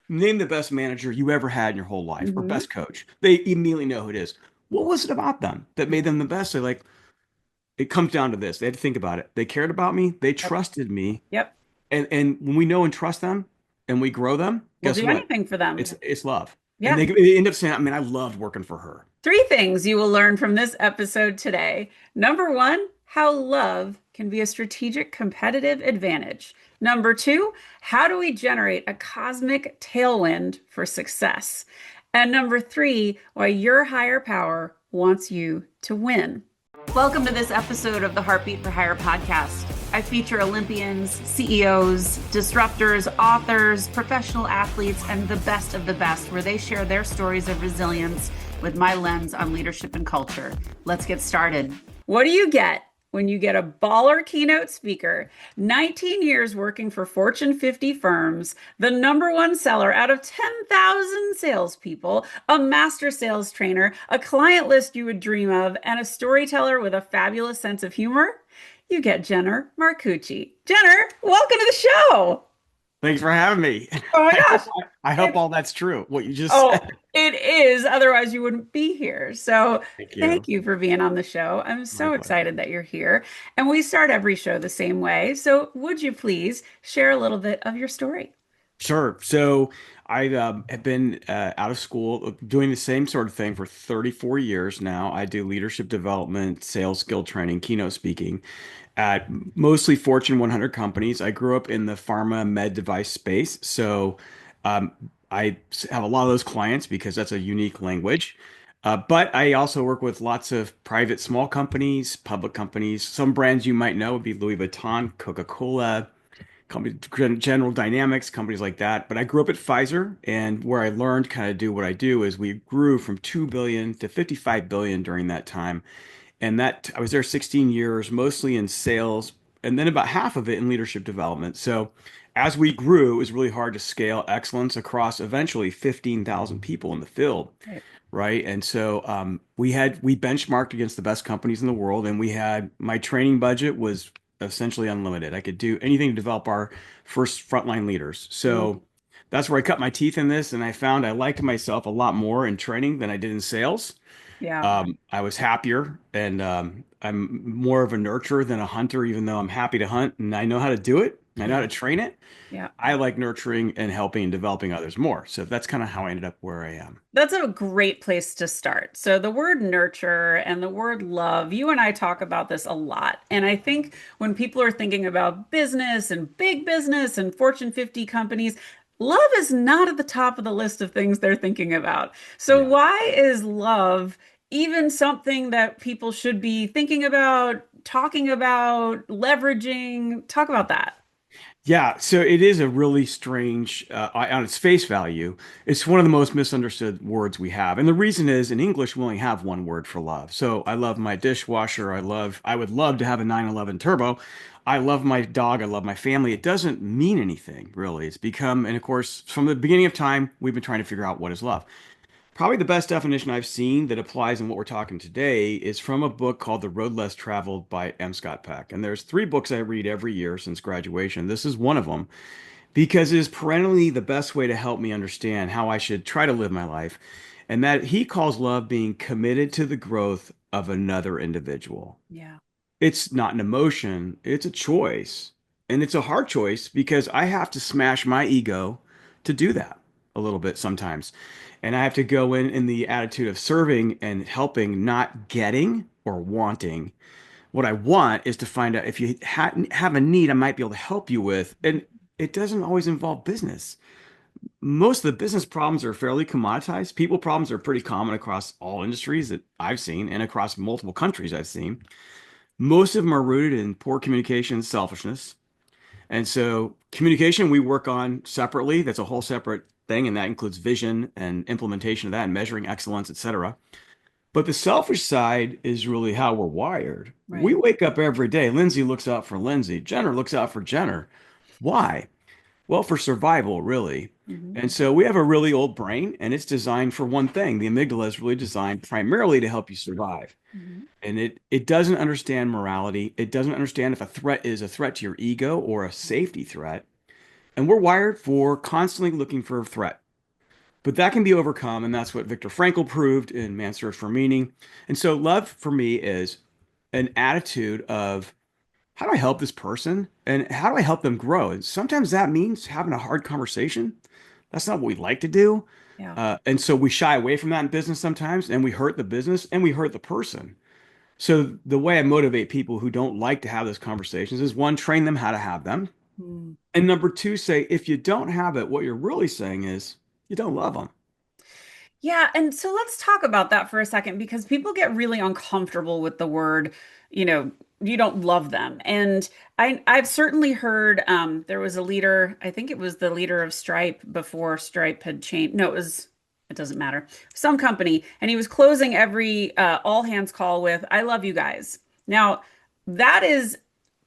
name the best manager you ever had in your whole life or Hmm. best coach. They immediately know who it is. What was it about them that made Yeah. them the best? They're like, it comes down to this. They had to think about it. They cared about me. They Yep. trusted me. Yep. And when we know and trust them and we grow them, We'll guess do what? anything for them. It's love. And Yeah. they end up saying, I mean, I loved working for her. Three things you will learn from this episode today. Number one, how love can be a strategic competitive advantage. Number two, how do we generate a cosmic tailwind for success? And number three, why your higher power wants you to win. Welcome to this episode of the Heartbeat for Hire podcast. I feature Olympians, CEOs, disruptors, authors, professional athletes, and the best of the best, where they share their stories of resilience with my lens on leadership and culture. Let's get started. What do you get when you get a baller keynote speaker, 19 years working for Fortune 50 firms, the number one seller out of 10,000 salespeople, a master sales trainer, a client list you would dream of, and a storyteller with a fabulous sense of humor? You get Jenner Marcucci. Jenner, welcome to the show. Thanks for having me. Oh my I gosh. hope I hope It's all that's true, what you just Oh, said. it is. Otherwise, you wouldn't be here. So, Thank thank you. you for being on the show. I'm My so pleasure. excited that you're here. And we start every show the same way. So, would you please share a little bit of your story? Sure. So I have been out of school doing the same sort of thing for 34 years now. I do leadership development, sales skill training, keynote speaking at mostly Fortune 100 companies. I grew up in the pharma med device space. So um, I have a lot of those clients because that's a unique language. But I also work with lots of private small companies, public companies. Some brands you might know would be Louis Vuitton, Coca-Cola, company, General Dynamics, companies like that. But I grew up at Pfizer, and where I learned kind of do what I do is we grew from 2 billion to 55 billion during that time. And that I was there 16 years, mostly in sales, and then about half of it in leadership development. So as we grew, it was really hard to scale excellence across eventually 15,000 people in the field, Right. right? And so we benchmarked against the best companies in the world, and we had my training budget was essentially unlimited. I could do anything to develop our first frontline leaders. Mm, So that's where I cut my teeth in this, and I found I liked myself a lot more in training than I did in sales. yeah. I was happier, and I'm more of a nurturer than a hunter, even though I'm happy to hunt and I know how to do it. I know how Yeah. to train it. Yeah. I like nurturing and helping and developing others more. So that's kind of how I ended up where I am. That's a great place to start. So, the word nurture and the word love, you and I talk about this a lot. And I think when people are thinking about business and big business and Fortune 50 companies, love is not at the top of the list of things they're thinking about. So, Yeah. why is love even something that people should be thinking about, talking about, leveraging? Talk about that. Yeah, so it is a really strange, on its face value, it's one of the most misunderstood words we have. And the reason is in English, we only have one word for love. So I love my dishwasher. I would love to have a 911 Turbo. I love my dog. I love my family. It doesn't mean anything, really. It's become, and of course, from the beginning of time, we've been trying to figure out what is love. Probably the best definition I've seen that applies in what we're talking today is from a book called The Road Less Traveled by M. Scott Peck. And there's three books I read every year since graduation. This is one of them because it is perennially the best way to help me understand how I should try to live my life. And that he calls love being committed to the growth of another individual. Yeah. It's not an emotion, it's a choice. And it's a hard choice because I have to smash my ego to do that a little bit sometimes. And I have to go in the attitude of serving and helping, not getting or wanting. What I want is to find out if you have a need I might be able to help you with. And it doesn't always involve business. Most of the business problems are fairly commoditized. People problems are pretty common across all industries that I've seen and across multiple countries I've seen. Most of them are rooted in poor communication, selfishness. And so communication we work on separately. That's a whole separate thing, and that includes vision and implementation of that and measuring excellence, et cetera. But the selfish side is really how we're wired. We Right. wake up every day. Lyndsay looks out for Lyndsay. Jenner looks out for Jenner. Why? Well, for survival, really. Mhm. And so we have a really old brain, and it's designed for one thing. The amygdala is really designed primarily to help you survive. Mhm. And it doesn't understand morality. It doesn't understand if a threat is a threat to your ego or a safety threat. And we're wired for constantly looking for a threat. But that can be overcome, and that's what Viktor Frankl proved in Man's Search for Meaning. And so love for me is an attitude of how do I help this person and how do I help them grow? And sometimes that means having a hard conversation. That's not what we like to do. Yeah. And so we shy away from that in business sometimes, and we hurt the business and we hurt the person. So the way I motivate people who don't like to have those conversations is one, train them how to have them. Mm. And number two, say, if you don't have it, what you're really saying is you don't love them. Yeah, and so let's talk about that for a second because people get really uncomfortable with the word, you know, you don't love them. And I've certainly heard there was a leader, I think it was the leader of Stripe before Stripe had changed. No, it doesn't matter. Some company, and he was closing every all hands call with I love you guys. Now, that is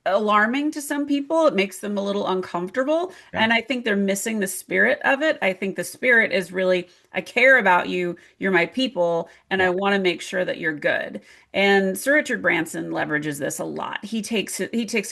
alarming to some people. It makes them a little uncomfortable. Yeah. And I think they're missing the spirit of it. I think the spirit is really, I care about you. You're my people. And I Yeah. want to make sure that you're good. And Sir Richard Branson leverages this a lot. He takes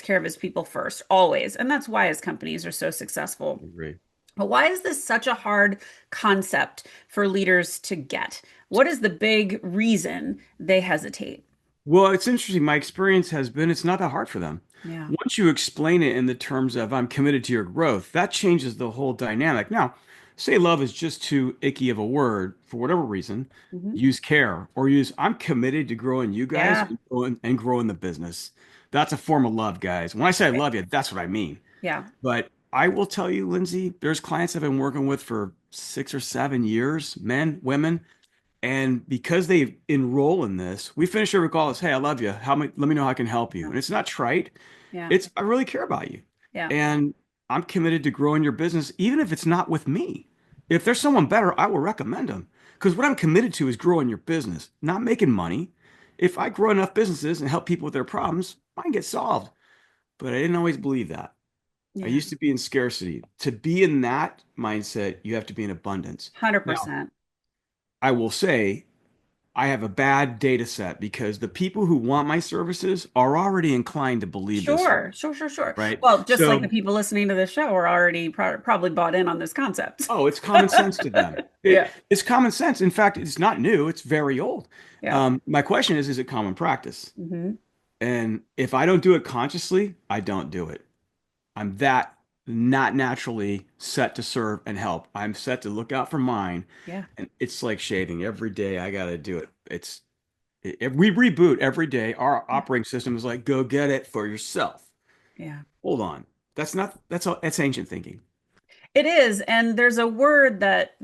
care of his people first, always. And that's why his companies are so successful. I agree. But why is this such a hard concept for leaders to get? What is the big reason they hesitate? Well, it's interesting. My experience has been it's not that hard for them. Yeah. Once you explain it in the terms of I'm committed to your growth, that changes the whole dynamic. Now, say love is just too icky of a word for whatever reason, Hmm. use care or use I'm committed to growing you guys Yeah. and growing the business. That's a form of love, guys. When I say I love you, that's what I mean. Yeah. But I will tell you, Lindsay, there's clients I've been working with for 6 or 7 years, men, women. And because they enroll in this, we finish every call as, "Hey, I love you. Let me know how I can help you." Yeah. And it's not trite. Yeah. It's I really care about you. Yeah. And I'm committed to growing your business, even if it's not with me. If there's someone better, I will recommend them. Because what I'm committed to is growing your business, not making money. If I grow enough businesses and help people with their problems, mine get solved. But I didn't always believe that. I Yeah. used to be in scarcity. To be in that mindset, you have to be in abundance. Now, 100%. I will say I have a bad data set because the people who want my services are already inclined to believe this way, Sure. Sure. Sure. Sure. right? Well, just like the So, people listening to this show are already probably bought in on this concept. oh, it's common sense to them. Yeah. It's common sense. In fact, it's not new, it's very old. Yeah. My question is it common practice? Hmm. And if I don't do it consciously, I don't do it. I'm that not naturally set to serve and help. I'm set to look out for mine. Yeah. And it's like shaving every day. I got to do it. We reboot every day. Our Yeah. operating system is like, go get it for yourself. Yeah. Hold on. That's ancient thinking. It is, and there's a word that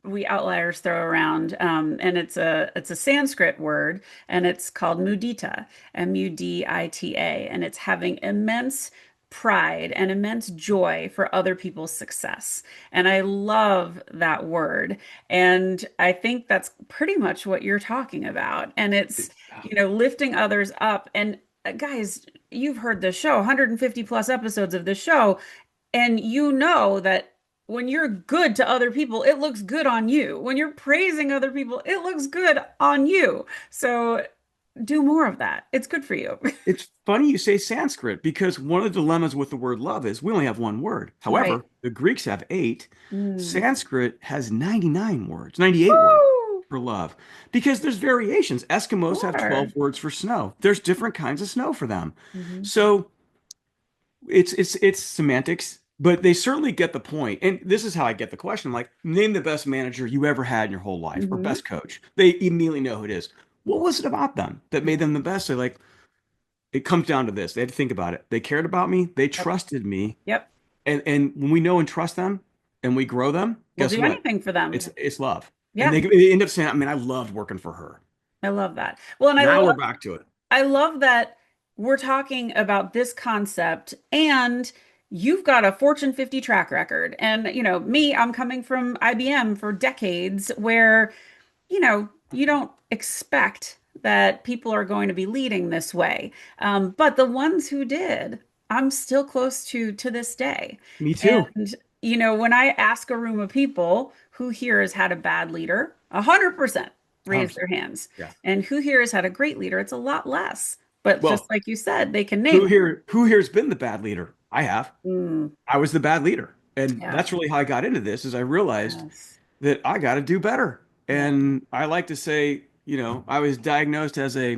we outliers throw around, and it's a Sanskrit word, and it's called mudita, mudita, and it's having immense pride and immense joy for other people's success. And I love that word, and I think that's pretty much what you're talking about. And it's, lifting others up. And guys, you've heard the show, 150 plus episodes of the show. And you know that when you're good to other people, it looks good on you. When you're praising other people, it looks good on you. So do more of that. It's good for you. It's funny you say Sanskrit because one of the dilemmas with the word love is we only have one word. Right. However, the Greeks have eight. Mm. Sanskrit has 99 words, 98 words Woo! for love because there's variations. Eskimos have Sure. 12 words for snow. There's different kinds of snow for them. Hmm. So it's semantics, but they certainly get the point. And this is how I get the question: like, name the best manager you ever had in your whole life, or Hmm. best coach. They immediately know who it is. What was it about them that made them the best? They're like, it comes down to this. They had to think about it. They cared about me. They Yep. trusted me. Yep. And when we know and trust them, and we grow them, We'll guess do what? anything for them. It's love. And Yeah. they end up saying, I mean, I loved working for her. I love that. Well, and Now we're back to it. I love that we're talking about this concept and you've got a Fortune 50 track record. And, me, I'm coming from IBM for decades where, you don't expect that people are going to be leading this way. But the ones who did, I'm still close to this day. Me too. And, when I ask a room of people who here has had a bad leader, 100% raise 100%. their hands. Yeah. And who here has had a great leader? It's a lot less. But just Well, like you said, they can name them. who here's been the bad leader? I have. Mm, I was the bad leader. And Yeah. that's really how I got into this, is I realized Yes. that I got to do better. Yeah. And I like to say, I was diagnosed as a, I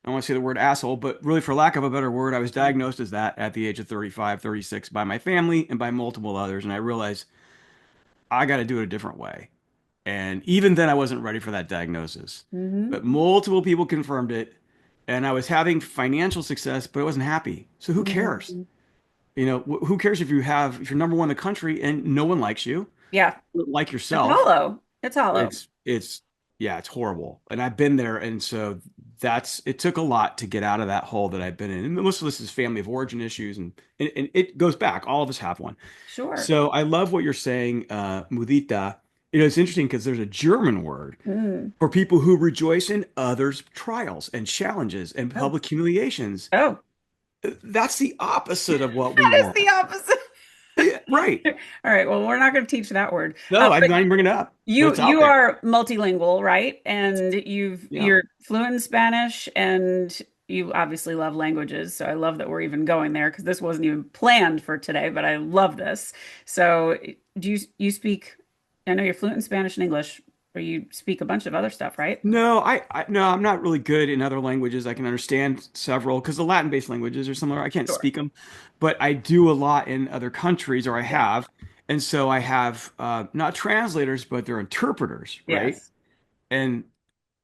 don't want to say the word asshole, but really for lack of a better word, I was diagnosed as that at the age of 35, 36 by my family and by multiple others. And I realized I got to do it a different way. And even then, I wasn't ready for that diagnosis. Hmm. But multiple people confirmed it. And I was having financial success, but I wasn't happy. So who cares? Hmm. Who cares if you're number one in the country and no one likes you, Yeah. like It's yourself? hollow. It's hollow. It's yeah, it's horrible. And I've been there, and so it took a lot to get out of that hole that I've been in. And most of this is family of origin issues, and it goes back. All of us have one. Sure. So I love what you're saying, mudita. It's interesting because there's a German word Mm. for people who rejoice in others' trials and challenges and Oh. public humiliations. Oh. That's the opposite of what we That is want. the opposite. Yeah, right. All right. Well, we're not going to teach that word. No, I'm But not even bringing it up, but you it's out you there. are multilingual, right? And Yeah. you're fluent in Spanish, and you obviously love languages. So I love that we're even going there because this wasn't even planned for today, but I love this. So do you speak? I know you're fluent in Spanish and English, or you speak a bunch of other stuff, right? No, no, I'm not really good in other languages. I can understand several because the Latin-based languages are similar. I can't Sure. speak them, but I do a lot in other countries, or I Yeah. have, and so I have not translators, but they're interpreters, right? Yes. And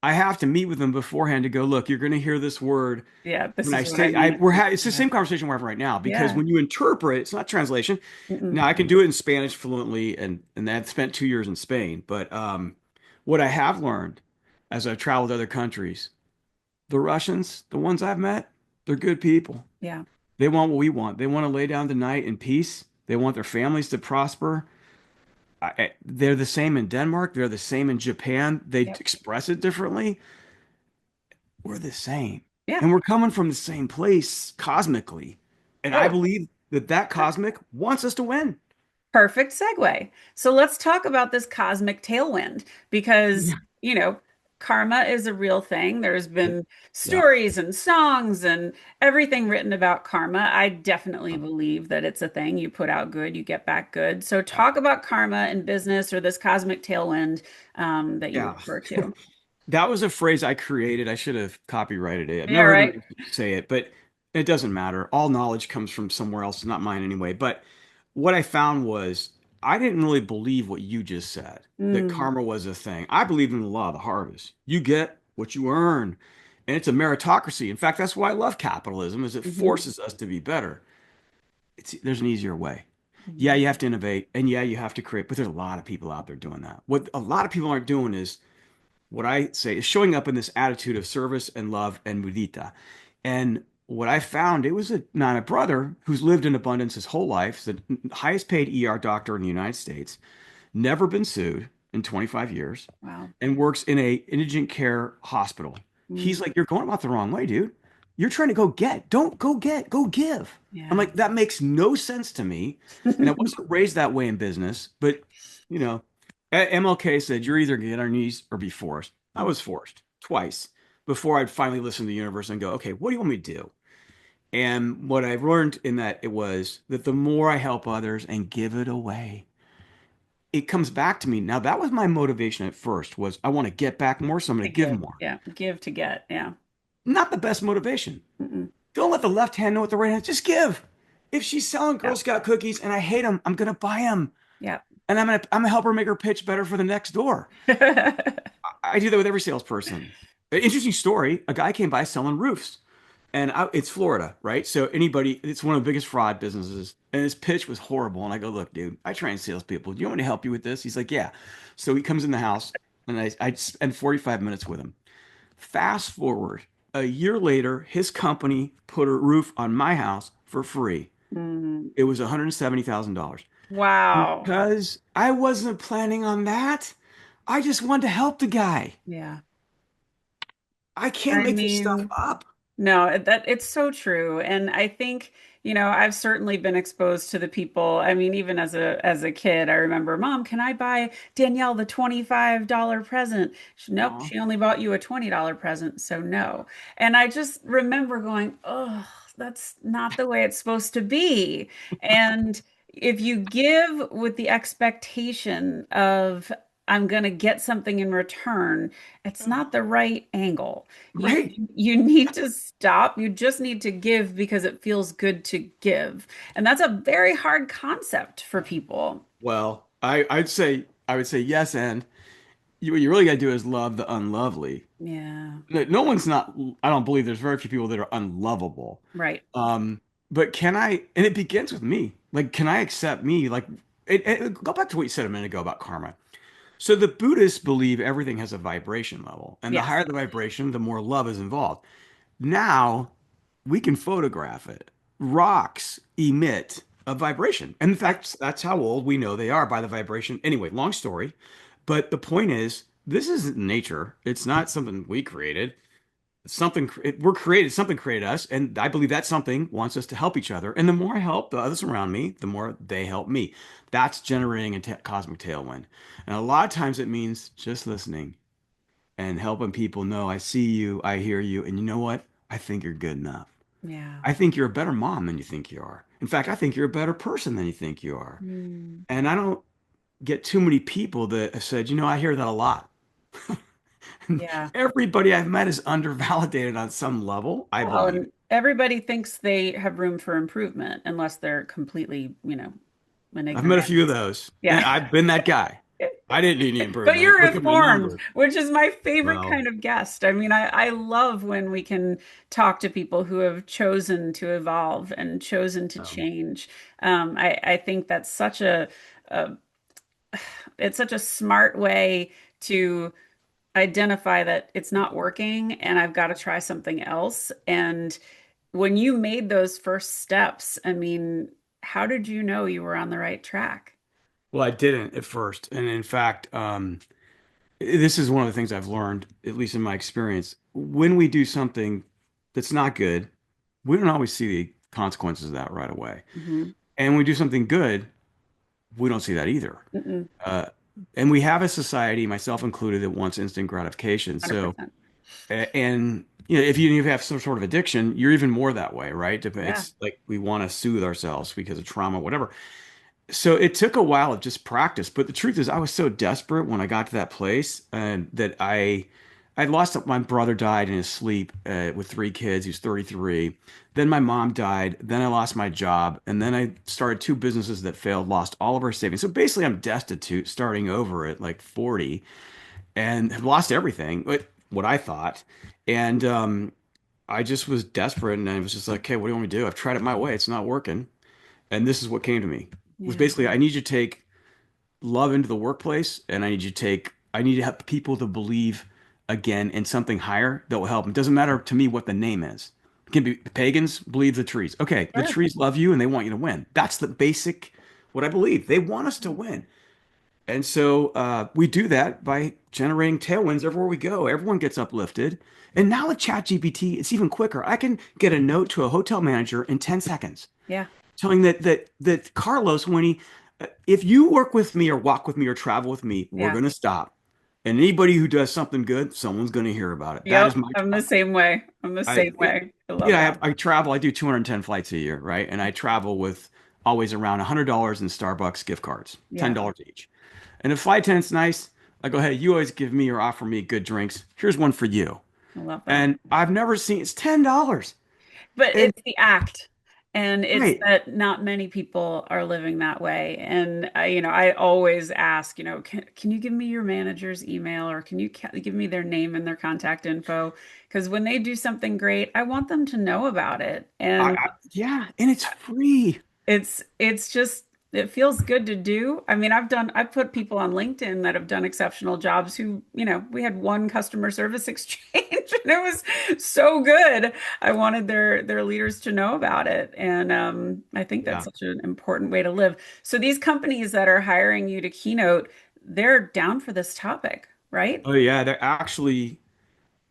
I have to meet with them beforehand to go, look, you're going to hear this word Yeah. This when I is what I say mean. it's the Yeah. same conversation we're having right now because Yeah. when you interpret, it's not translation. Mm-mm. Now I can do it in Spanish fluently, and I've spent 2 years in Spain. But what I have learned as I've traveled to other countries, the Russians, the ones I've met, they're good people. Yeah. They want what we want. They want to lay down tonight in peace. They want their families to prosper. They're the same in Denmark. They're the same in Japan. They Yep. express it differently. We're the same. Yeah. And we're coming from the same place cosmically. And I Oh. believe that that cosmic wants us to win. Perfect segue. So let's talk about this cosmic tailwind because, Yeah. you know, karma is a real thing. There's been Yeah. stories and songs and everything written about karma. I definitely believe that it's a thing. You put out good, you get back good. So talk about karma in business or this cosmic tailwind that you Yeah. refer to. That was a phrase I created. I should have copyrighted it. I've Yeah, never heard right. anyone say it, but it doesn't matter. All knowledge comes from somewhere else, not mine anyway. But what I found was I didn't really believe what you just said, that Mm, karma was a thing. I believe in the law of the harvest. You get what you earn, and it's a meritocracy. In fact, that's why I love capitalism, is it mhm, forces us to be better. There's an easier way. Yeah, mhm. you have to innovate, and yeah, you have to create, but there's a lot of people out there doing that. What a lot of people aren't doing is what I say is showing up in this attitude of service and love and mudita. And what I found, it was not a brother who's lived in abundance his whole life, the highest paid ER doctor in the United States, never been sued in 25 years, Wow. and works in a indigent care hospital. He's Mm, like, you're going about the wrong way, dude. You're trying to go get. Don't go get, go give. I'm yeah. like, that makes no sense to me. And I wasn't raised that way in business, but you know, MLK said, you're either gonna get on your knees or be forced. I was forced twice before I'd finally listen to the universe and go, okay, what do you want me to do? And what I learned in that it was that the more I help others and give it away, it comes back to me. Now, that was my motivation at first was I want to get back more, so I'm going To to give give. more. Yeah. Give to get. Yeah. Not the best motivation. Mm-mm. Don't let the left hand know what the right hand. Just give. If she's selling Yeah. Girl Scout cookies and I hate them, I'm going to buy them. Yeah. And I'm gonna help her make her pitch better for the next door. I do that with every salesperson. An interesting story. A guy came by selling roofs, and it's Florida, right? So it's one of the biggest fraud businesses. And his pitch was horrible. And I go, look, dude, I train salespeople. Do you want me to help you with this? He's like, yeah. So he comes in the house, and I spend 45 minutes with him. Fast forward a year later, his company put a roof on my house for free. Mm. It was $170,000 Wow. because I wasn't planning on that. I just wanted to help the guy. Yeah. I can't I make this stuff mean, up. no, that it's so true. And I think, I've certainly been exposed to the people. I mean, even as a kid, I remember, Mom, can I buy Danielle the $25 present? Nope, Aw. she only bought you a $20 present, so no. And I just remember going, oh, that's not the way it's supposed to be. And if you give with the expectation of I'm going to get something in return, it's not the right angle. You Right. you need to stop. You just need to give because it feels good to give. And that's a very hard concept for people. Well, I would say yes, and what you really got to do is love the unlovely. Yeah, No one's not. I don't believe there's very few people that are unlovable. right. Um, but can I? And it begins with me. Like, can I accept me? Like, go back to what you said a minute ago about karma. So the Buddhists believe everything has a vibration level, and the Yes, higher the vibration, the more love is involved. Now we can photograph it. Rocks emit a vibration. And in yeah, fact, that's how old we know they are by the vibration. Anyway, long story. But the point is, this is nature. It's not something we created. We're created, something created us. And I believe that something wants us to help each other. And the more I help the others around me, the more they help me. That's generating a cosmic tailwind. And a lot of times it means just listening and helping people know I see you, I hear you, and you know what? I think you're good enough. yeah. I think you're a better mom than you think you are. In fact, I think you're a better person than you think you are. Mm, And I don't get too many people that have said, I hear that a lot. yeah. Everybody I've met is undervalidated on some level, I Well, believe. and everybody thinks they have room for improvement unless they're completely, an I've met a ignorant. few of those, and Yeah. I've been that guy. I didn't need any But improvement. you're Look at my informed, numbers. which is my favorite Well, kind of guest. I mean, I love when we can talk to people who have chosen to evolve and chosen to um, change. I think that's a it's such a smart way to identify that it's not working and I've got to try something else. And when you made those first steps, I mean, how did you know you were on the right track? well, I didn't at first, and in fact, this is one of the things I've learned, at least in my experience. When we do something that's not good, we don't always see the consequences of that right away. Hmm. And when we do something good, we don't see that either. Mm-mm. Uh, and we have a society, myself included, that wants instant gratification. So, 100%. and if you have some sort of addiction, you're even more that way, right? Yeah. It's like we want to soothe ourselves because of trauma, whatever. So it took a while of just practice, but the truth is, I was so desperate when I got to that place, and that I lost my brother died in his sleep with three kids. He was 33. Then my mom died. Then I lost my job, and then I started two businesses that failed, lost all of our savings. So basically, I'm destitute, starting over at like 40, and have lost everything. What I thought, and I just was desperate, and I was just like, okay, what do you want me to do? I've tried it my way. It's not working. And this is what came to me was Yeah. basically I need you to take love into the workplace, and I need to have people to believe again in something higher that will help them. It doesn't matter to me what the name is. It can be pagans believe the trees. Okay, the Sure. trees love you and they want you to win. That's the basic what I believe. They want us to win. And so we do that by generating tailwinds everywhere we go. Everyone gets uplifted. And now with ChatGPT, it's even quicker. I can get a note to a hotel manager in 10 seconds Yeah. telling that Carlos, when if you work with me or walk with me or travel with me, we're Yeah. gonna stop. And anybody who does something good, someone's gonna hear about it. That is Yep. my I'm the job. same way. I'm the I same way. I you love know, that. I travel. I do 210 flights a year, right? And I travel with always around $100 in Starbucks gift cards, Yeah. $10 each. And if flight attendant's nice, I go, hey, you always give me or offer me good drinks. Here's one for you. I love that. And I've never seen it's $10. But And it's the act. And it's right, that not many people are living that way. And I always ask, can you give me your manager's email or can you give me their name and their contact info? Because when they do something great, I want them to know about it. And yeah, and it's free. it's just it feels good to do. I mean, I've put people on LinkedIn that have done exceptional jobs who, we had one customer service exchange and it was so good. I wanted their leaders to know about it. And I think that's Yeah. such an important way to live. So these companies that are hiring you to keynote, they're down for this topic, right? Oh yeah, they're actually.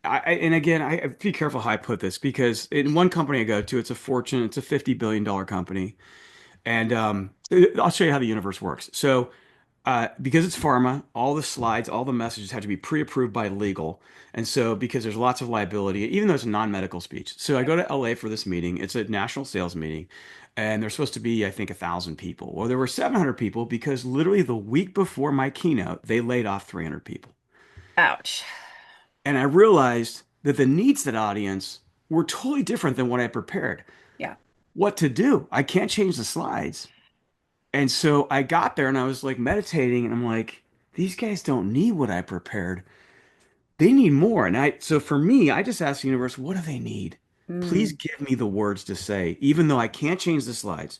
And again, I be careful how I put this because in one company I go to, it's a Fortune, it's a $50 billion company, and I'll show you how the universe works. So, because it's pharma, all the slides, all the messages have to be pre-approved by legal, and so because there's lots of liability, even though it's a non-medical speech. So I go to LA for this meeting. It's a national sales meeting. and there's supposed to be, I think, 1,000 people. Well, there were 700 people because literally the week before my keynote, they laid off 300 people. Ouch. And I realized that the needs of that audience were totally different than what I prepared. Yeah. What to do? I can't change the slides. And so I got there and I was like meditating and I'm like, these guys don't need what I prepared. They need more. So for me, I just asked the universe, what do they need? Please Mm, give me the words to say, even though I can't change the slides.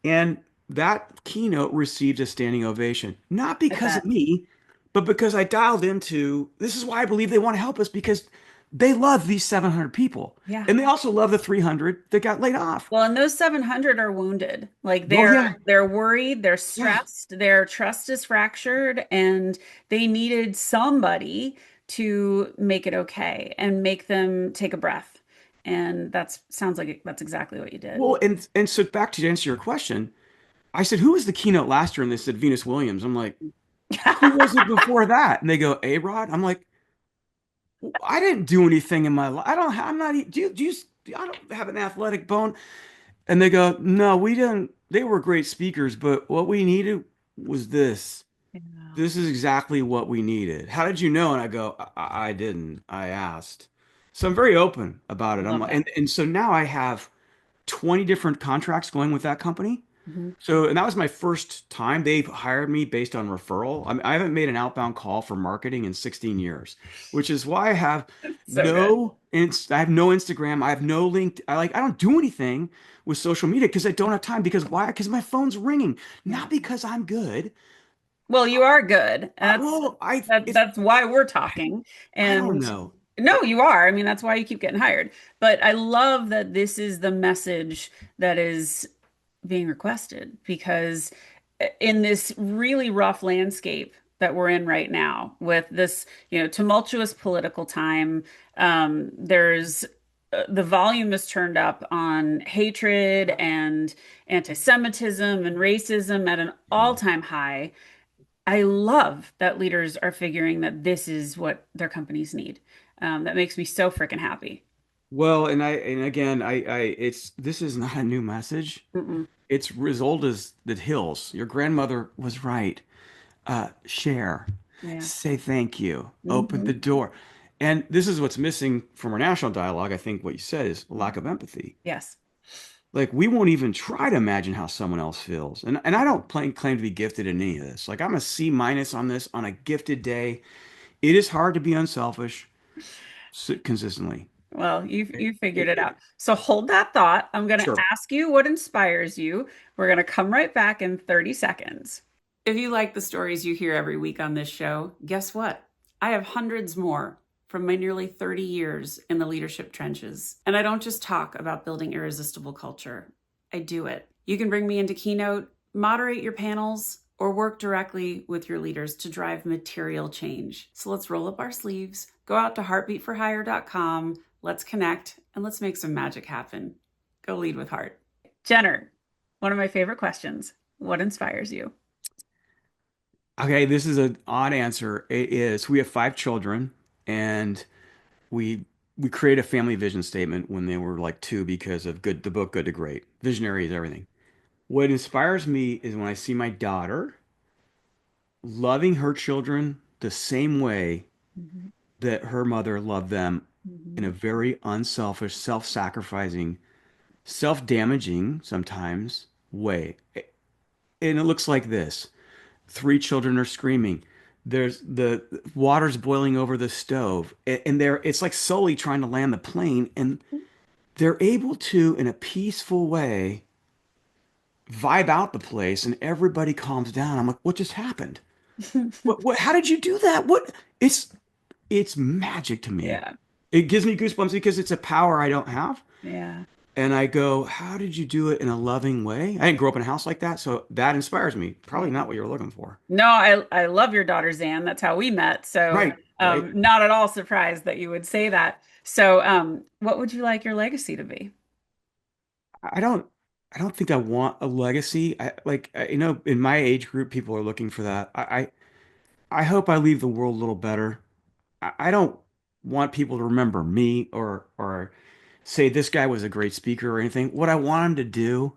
And that keynote received a standing ovation, not I because of bet. me, but because I dialed into this is why I believe they want to help us because they love these 700 people. Yeah. And they also love the 300 that got laid off. Well, and those 700 are wounded. Like Oh, they're yeah. they're worried, they're Yeah. stressed, their trust is fractured, and they needed somebody to make it okay and make them take a breath. And that's sounds like that's exactly what you did. Well, and so back to answer your question, I said, who was the keynote last year? And they said Venus Williams. I'm like, who was it before that? And they go, A-Rod. I'm like, "Well, I didn't do anything in my life. I don't. I'm not. I don't have an athletic bone." And they go, "No, we didn't. They were great speakers, but what we needed was this. Yeah. This is exactly what we needed. How did you know?" And I go, I didn't. I asked." So I'm very open about I it. I'm love like, that. and so now I have 20 different contracts going with that company. Mhm. So, and that was my first time they've hired me based on referral. I haven't made an outbound call for marketing in 16 years, which is why So good. I have no Instagram, I have no link. I don't do anything with social media because I don't have time. Because why? Because my phone's ringing, Yeah. not because I'm good. Well, you are good. That's Well, it's that's why we're talking. I don't And know. no, you are. I mean, that's why you keep getting hired. But I love that this is the message that is being requested because in this really rough landscape that we're in right now with this, tumultuous political time, there's the volume is turned up on hatred and anti-Semitism and racism at an Yeah. all-time high. I love that leaders are figuring that this is what their companies need. That makes me so freaking happy. Well, and again, it's this is not a new message. Mm-mm. It's as old as the hills. Your grandmother was right. Share, Yeah. say thank you, open Hmm. the door. And this is what's missing from our national dialogue. I think what you said is a lack of empathy. Yes. Like we won't even try to imagine how someone else feels. And I don't claim to be gifted in any of this. Like I'm a C minus on this on a gifted day. It is hard to be unselfish consistently. Well, you figured It- it it- out. So hold that thought. I'm going to sure. ask you what inspires you. We're going to come right back in 30 seconds. If you like the stories you hear every week on this show, guess what? I have hundreds more from my nearly 30 years in the leadership trenches. And I don't just talk about building irresistible culture, I do it. You can bring me into Keynote, moderate your panels, or work directly with your leaders to drive material change. So let's roll up our sleeves, go out to heartbeatforhire.com, let's connect, and let's make some magic happen. Go lead with heart. Jenner, one of my favorite questions. What inspires you? Okay, this is an odd answer. It is. We have 5 children, and we we create a family vision statement when they were like 2 because of the book Good to Great. Visionary is everything. What inspires me is when I see my daughter loving her children the same way Mhm, that her mother loved them in a mhm, very unselfish, self-sacrificing, self-damaging sometimes way. And it looks like this. 3 children are screaming. There's the water's boiling over the stove, and it's like Sully trying to land the plane, and they're able to, in a peaceful way, vibe out the place, and everybody calms down. I'm like, what just happened? How did you do that? It's, it's magic to me. Yeah, It gives me goosebumps because it's a power I don't have. yeah, And I go, how did you do it in a loving way? I didn't grow up in a house like that, so that inspires me. Probably yeah. not what you're looking for. No, I love your daughter Zan. That's how we met. So, Right, right. not at all surprised that you would say that. So, what would you like your legacy to be? I don't I don't think I want a legacy. In my age group, people are looking for that. I hope I leave the world a little better. I don't want people to remember me or say this guy was a great speaker or anything. What I want them to do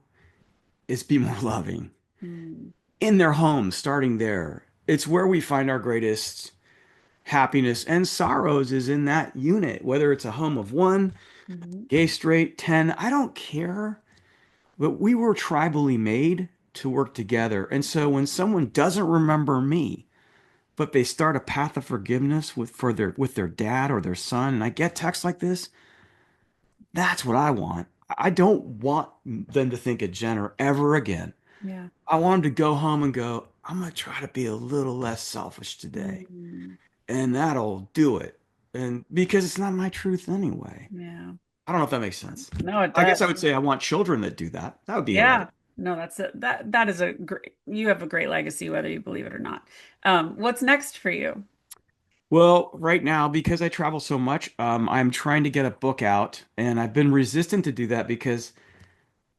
is be more loving Mm, in their homes, starting there. It's where we find our greatest happiness and sorrows is in that unit, whether it's a home of one, mhm. gay, straight, 10, I don't care. But we were tribally made to work together. And so when someone doesn't remember me, but they start a path of forgiveness with their dad or their son, and I get texts like this, that's what I want. I don't want them to think of Jenner ever again. Yeah. I want them to go home and go, I'm gonna try to be a little less selfish today. Mm, And that'll do it. And because it's not my truth anyway. yeah. I don't know if that makes sense. No, it I guess I does. would say I want children that do that. That would be a Yeah. legacy. No, that's it. That is a great, you have a great legacy, whether you believe it or not. What's next for you? Well, right now, because I travel so much, I'm trying to get a book out, and I've been resistant to do that because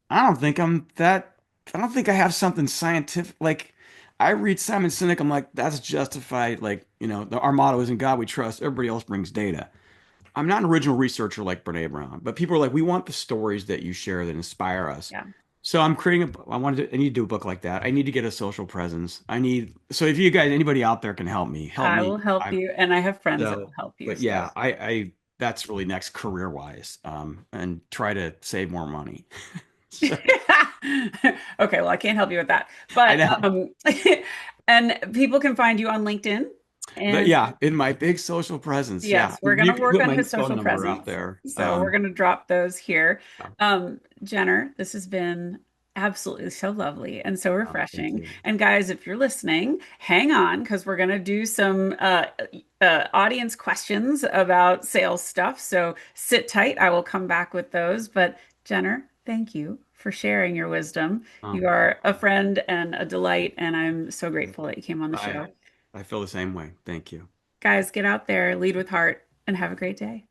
I don't think I'm that, I don't think I have something scientific. Like, I read Simon Sinek, I'm like, that's justified. Like, our motto is in God we trust, everybody else brings data. I'm not an original researcher like Brene Brown, but people are like, we want the stories that you share that inspire us. Yeah. So I'm creating I need to do a book like that. I need to get a social presence. So if you guys, anybody out there can help I will me. help you, and I have friends that will So, help you. but So, yeah, that's really next career wise, and try to save more money. So okay, well, I can't help you with that, I but know, and people can find you on LinkedIn, but and yeah, in my big social presence, yeah, yes, we're going you to can work put on my his phone social number out presence. there. So we're going to drop those here. Yeah. Jenner, this has been absolutely so lovely and so Thank refreshing. you. And guys, if you're listening, hang on because we're going to do some audience questions about sales stuff. So sit tight. I will come back with those. But Jenner, thank you for sharing your wisdom. You are a friend and a delight, and I'm so grateful that you came on the I show. I feel the same way. Thank you. Guys, get out there, lead with heart, and have a great day.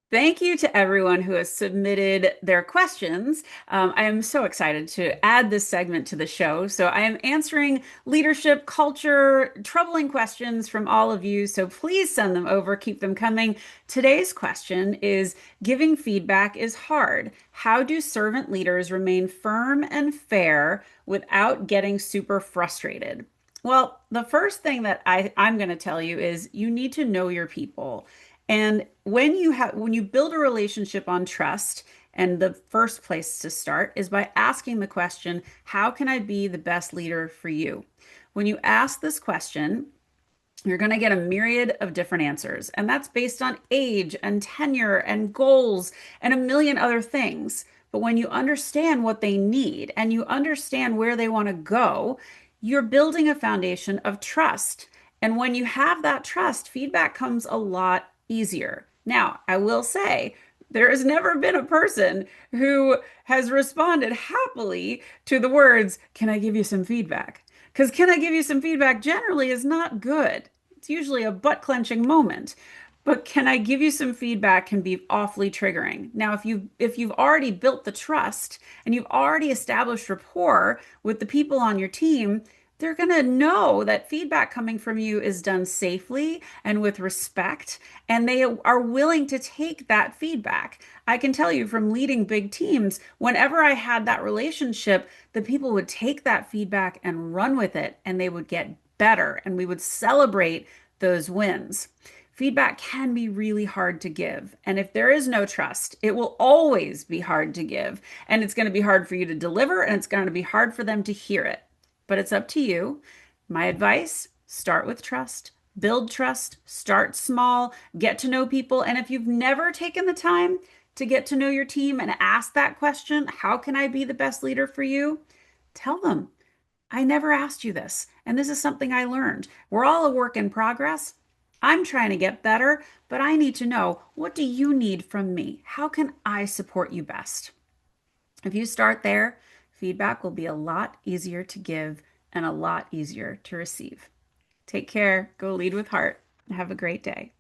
Thank you to everyone who has submitted their questions. I am so excited to add this segment to the show. So, I am answering leadership, culture, troubling questions from all of you. So, please send them over, keep them coming. Today's question is giving feedback is hard. How do servant leaders remain firm and fair without getting super frustrated? Well, the first thing that I'm going to tell you is you need to know your people. And when you build a relationship on trust, and the first place to start is by asking the question, how can I be the best leader for you? When you ask this question, you're going to get a myriad of different answers. And that's based on age and tenure and goals and a million other things. But when you understand what they need and you understand where they want to go, you're building a foundation of trust. And when you have that trust, feedback comes a lot easier. Now, I will say, there has never been a person who has responded happily to the words, can I give you some feedback? Because can I give you some feedback generally is not good. It's usually a butt clenching moment. But can I give you some feedback can be awfully triggering. Now, if you've already built the trust and you've already established rapport with the people on your team, they're going to know that feedback coming from you is done safely and with respect, and they are willing to take that feedback. I can tell you from leading big teams, whenever I had that relationship, the people would take that feedback and run with it, and they would get better, and we would celebrate those wins. Feedback can be really hard to give. And if there is no trust, it will always be hard to give. And it's going to be hard for you to deliver, and it's going to be hard for them to hear it. But it's up to you. My advice, start with trust, build trust, start small, get to know people. And if you've never taken the time to get to know your team and ask that question, how can I be the best leader for you? Tell them, I never asked you this. And this is something I learned. We're all a work in progress. I'm trying to get better, but I need to know, what do you need from me? How can I support you best? If you start there, feedback will be a lot easier to give and a lot easier to receive. Take care, go lead with heart, and have a great day.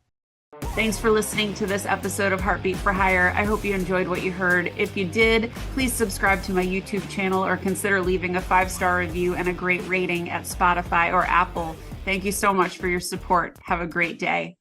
Thanks for listening to this episode of Heartbeat for Hire. I hope you enjoyed what you heard. If you did, please subscribe to my YouTube channel or consider leaving a 5-star review and a great rating at Spotify or Apple. Thank you so much for your support. Have a great day.